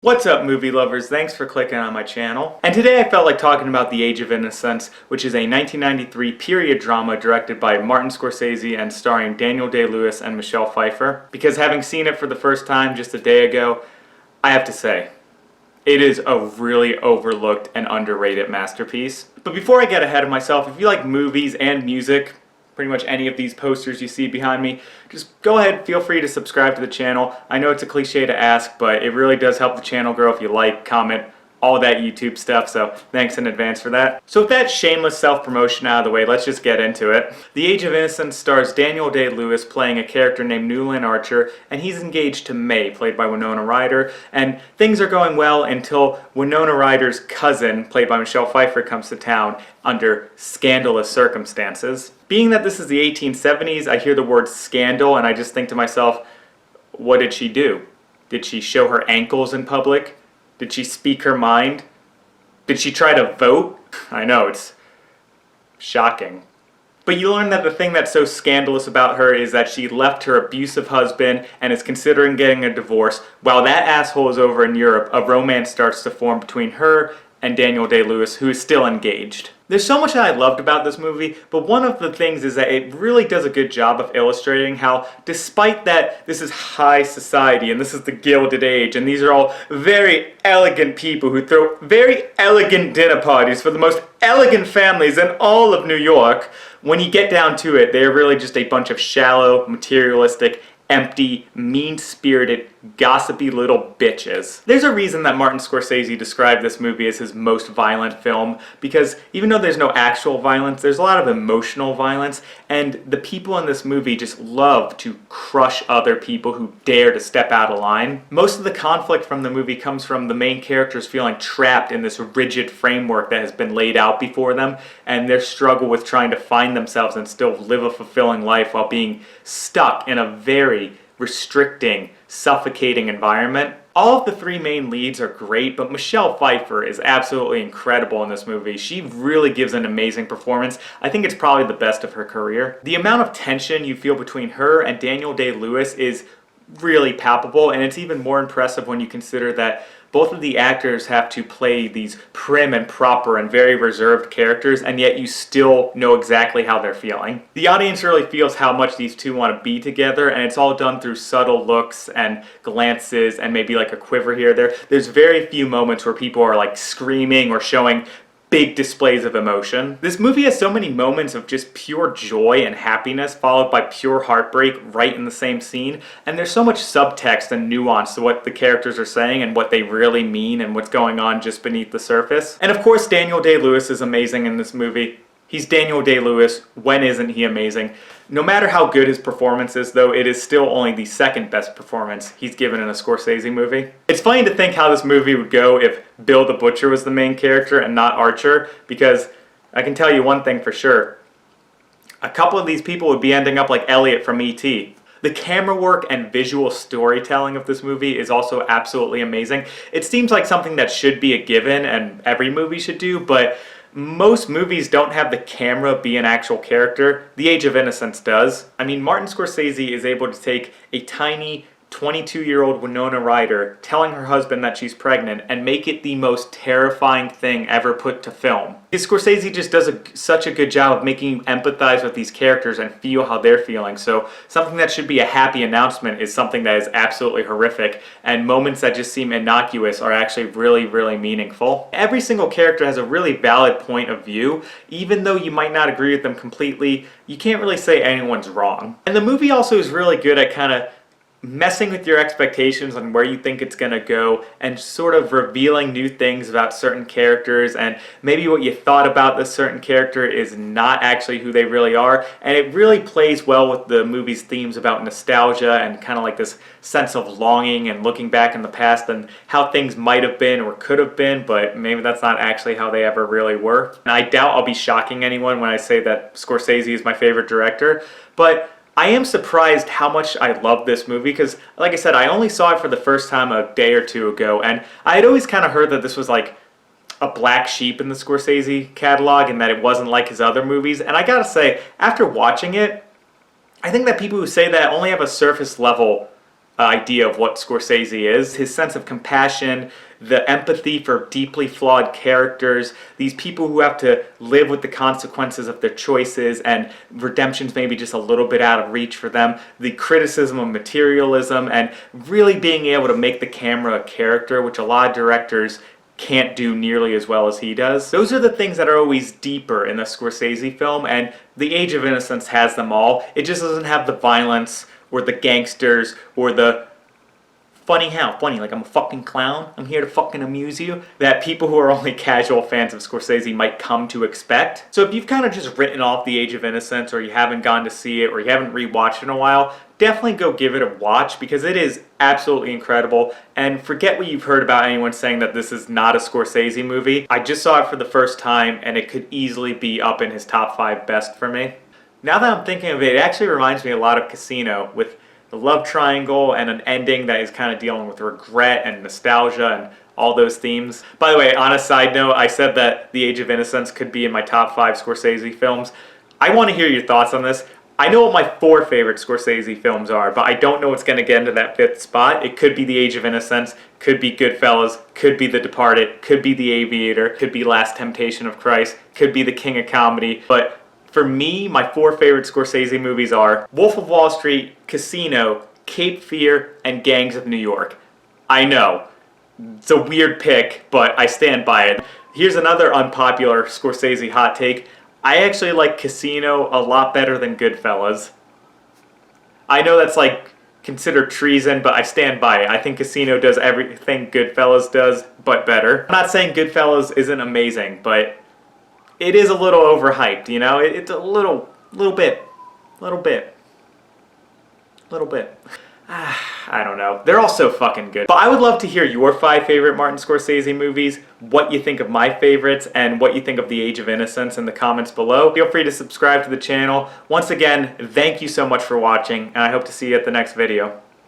What's up, movie lovers? Thanks for clicking on my channel. And today I felt like talking about The Age of Innocence, which is a 1993 period drama directed by Martin Scorsese and starring Daniel Day-Lewis and Michelle Pfeiffer. Because having seen it for the first time just a day ago, I have to say, it is a really overlooked and underrated masterpiece. But before I get ahead of myself, if you like movies and music, pretty much any of these posters you see behind me, just go ahead, feel free to subscribe to the channel. I know it's a cliche to ask, but it really does help the channel grow if you like, comment, all that YouTube stuff, so thanks in advance for that. So with that shameless self-promotion out of the way, let's just get into it. The Age of Innocence stars Daniel Day-Lewis playing a character named Newland Archer, and he's engaged to May, played by Winona Ryder, and things are going well until Winona Ryder's cousin, played by Michelle Pfeiffer, comes to town under scandalous circumstances. Being that this is the 1870s, I hear the word scandal and I just think to myself, what did she do? Did she show her ankles in public? Did she speak her mind? Did she try to vote? I know, it's shocking. But you learn that the thing that's so scandalous about her is that she left her abusive husband and is considering getting a divorce. While that asshole is over in Europe, a romance starts to form between her and Daniel Day-Lewis, who is still engaged. There's so much that I loved about this movie, but one of the things is that it really does a good job of illustrating how, despite that this is high society and this is the Gilded Age, and these are all very elegant people who throw very elegant dinner parties for the most elegant families in all of New York, when you get down to it, they're really just a bunch of shallow, materialistic, empty, mean-spirited, gossipy little bitches. There's a reason that Martin Scorsese described this movie as his most violent film, because even though there's no actual violence, there's a lot of emotional violence, and the people in this movie just love to crush other people who dare to step out of line. Most of the conflict from the movie comes from the main characters feeling trapped in this rigid framework that has been laid out before them, and their struggle with trying to find themselves and still live a fulfilling life while being stuck in a very restricting, suffocating environment. All of the three main leads are great, but Michelle Pfeiffer is absolutely incredible in this movie. She really gives an amazing performance. I think it's probably the best of her career. The amount of tension you feel between her and Daniel Day-Lewis is really palpable, and it's even more impressive when you consider that both of the actors have to play these prim and proper and very reserved characters, and yet you still know exactly how they're feeling. The audience really feels how much these two want to be together, and it's all done through subtle looks and glances and maybe like a quiver here or there. There's very few moments where people are like screaming or showing big displays of emotion. This movie has so many moments of just pure joy and happiness followed by pure heartbreak right in the same scene, and there's so much subtext and nuance to what the characters are saying and what they really mean and what's going on just beneath the surface. And of course Daniel Day-Lewis is amazing in this movie. He's Daniel Day-Lewis. When isn't he amazing? No matter how good his performance is, though, it is still only the second best performance he's given in a Scorsese movie. It's funny to think how this movie would go if Bill the Butcher was the main character and not Archer, because I can tell you one thing for sure. A couple of these people would be ending up like Elliot from E.T. The camera work and visual storytelling of this movie is also absolutely amazing. It seems like something that should be a given and every movie should do, but most movies don't have the camera be an actual character. The Age of Innocence does. I mean, Martin Scorsese is able to take a tiny 22-year-old Winona Ryder telling her husband that she's pregnant and make it the most terrifying thing ever put to film. Scorsese just does such a good job of making you empathize with these characters and feel how they're feeling. So something that should be a happy announcement is something that is absolutely horrific, and moments that just seem innocuous are actually really, really meaningful. Every single character has a really valid point of view. Even though you might not agree with them completely, you can't really say anyone's wrong. And the movie also is really good at kind of messing with your expectations on where you think it's going to go and sort of revealing new things about certain characters, and maybe what you thought about this certain character is not actually who they really are, and it really plays well with the movie's themes about nostalgia and kind of like this sense of longing and looking back in the past and how things might have been or could have been, but maybe that's not actually how they ever really were. And I doubt I'll be shocking anyone when I say that Scorsese is my favorite director, but I am surprised how much I love this movie because, like I said, I only saw it for the first time a day or two ago, and I had always kind of heard that this was like a black sheep in the Scorsese catalog and that it wasn't like his other movies, and I gotta say, after watching it, I think that people who say that only have a surface level idea of what Scorsese is. His sense of compassion, the empathy for deeply flawed characters, these people who have to live with the consequences of their choices, and redemption's maybe just a little bit out of reach for them, the criticism of materialism, and really being able to make the camera a character, which a lot of directors can't do nearly as well as he does. Those are the things that are always deeper in the Scorsese film, and The Age of Innocence has them all. It just doesn't have the violence or the gangsters or the funny, like I'm a fucking clown, I'm here to fucking amuse you, that people who are only casual fans of Scorsese might come to expect. So if you've kind of just written off The Age of Innocence, or you haven't gone to see it, or you haven't rewatched it in a while, definitely go give it a watch, because it is absolutely incredible. And forget what you've heard about anyone saying that this is not a Scorsese movie. I just saw it for the first time, and it could easily be up in his top 5 best for me. Now that I'm thinking of it, it actually reminds me a lot of Casino, with the love triangle and an ending that is kind of dealing with regret and nostalgia and all those themes. By the way, on a side note, I said that The Age of Innocence could be in my top 5 Scorsese films. I want to hear your thoughts on this. I know what my 4 favorite Scorsese films are, but I don't know what's going to get into that 5th spot. It could be The Age of Innocence, could be Goodfellas, could be The Departed, could be The Aviator, could be Last Temptation of Christ, could be The King of Comedy, but for me, my 4 favorite Scorsese movies are Wolf of Wall Street, Casino, Cape Fear, and Gangs of New York. I know, it's a weird pick, but I stand by it. Here's another unpopular Scorsese hot take. I actually like Casino a lot better than Goodfellas. I know that's like considered treason, but I stand by it. I think Casino does everything Goodfellas does, but better. I'm not saying Goodfellas isn't amazing, but it is a little overhyped, you know? It's a little bit. I don't know. They're all so fucking good. But I would love to hear your 5 favorite Martin Scorsese movies, what you think of my favorites, and what you think of The Age of Innocence in the comments below. Feel free to subscribe to the channel. Once again, thank you so much for watching, and I hope to see you at the next video.